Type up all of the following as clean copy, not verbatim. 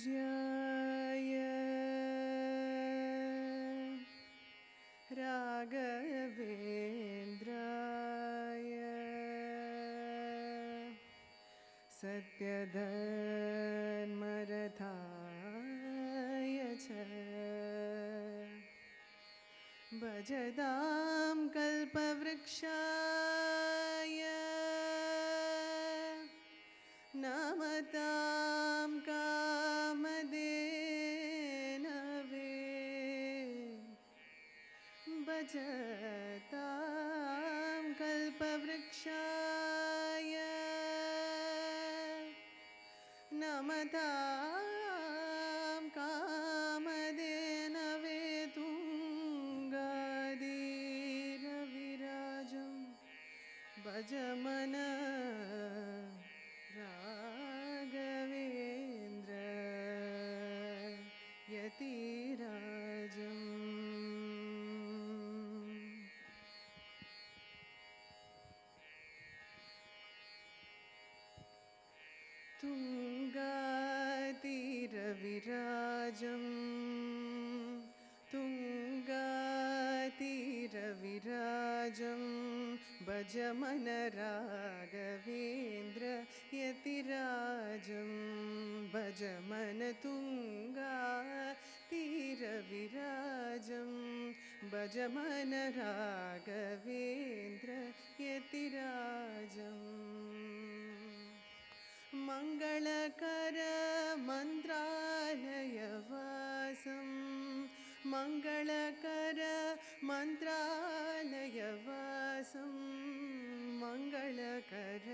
पूज्याय राघवेन्द्राय सत्यधर्मरथाय च भजतां कल्पवृक्षाय नमतां कामधेनवे भजतां कल्पवृक्षाय नमतां कामधेनवे तुङ्गादिरविराजं भजमन राघवेन्द्र यतिराजम् तुङ्गातिरविराजं तुङ्गातिरविराजं भजमन राघवेन्द्र यतिराजं भजमन तुङ्गातिरविराजं भजमन राघवेन्द्र यतिराजम् मंगलकर मंत्रालयवासं मंगलकर मंत्रालयवासं मंगलकर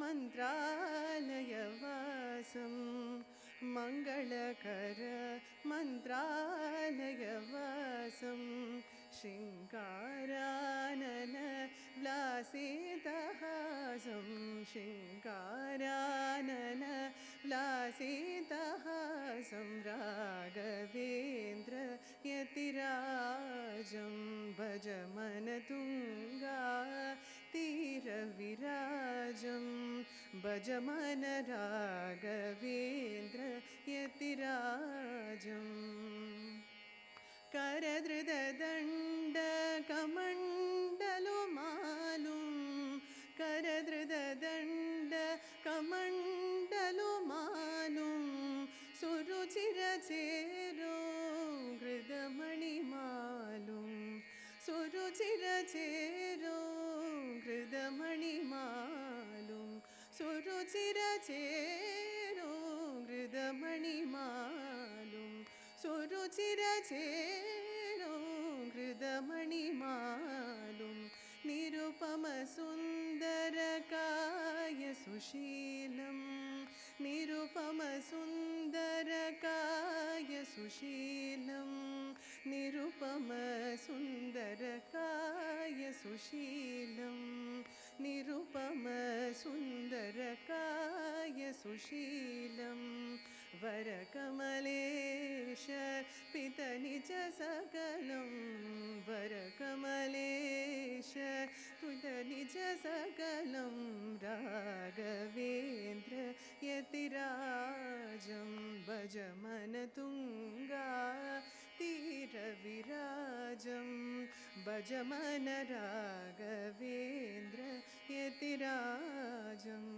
मंत्रालयवासं मंगलकर मंत्रालयवासं शृङ्गारानन विलासितहासं शृङ्गारानन विलासितहासं राघवेन्द्र यतिराजं भजमन तुङ्गातिरविराजं भजमन राघवेन्द्र यतिराजम् करधृतदण्डकमण्डलुमालुं करधृतदण्डकमण्डलुमालुं सुरुचिरचेरो हृदमणिमालुं सुरुचिरचेरो हृदमणिमालुं सुरुचिरचेरो हृदमणिमालुं सुरुचिरचेरो हृदमणिमालुं निरुपमसुन्दरकाय सुशीलं निरुपमसुन्दरकाय सुशीलं निरुपमसुन्दरकाय सुशीलं निरुपमसुन्दरकाय सुशीलं वरकमलेश पितनिज सकलं वरकमलेश पितनिज सकलं राघवेन्द्र यतिराजं भजमन तुङ्गातिरविराजं भजमन राघवेन्द्र यतिराजम्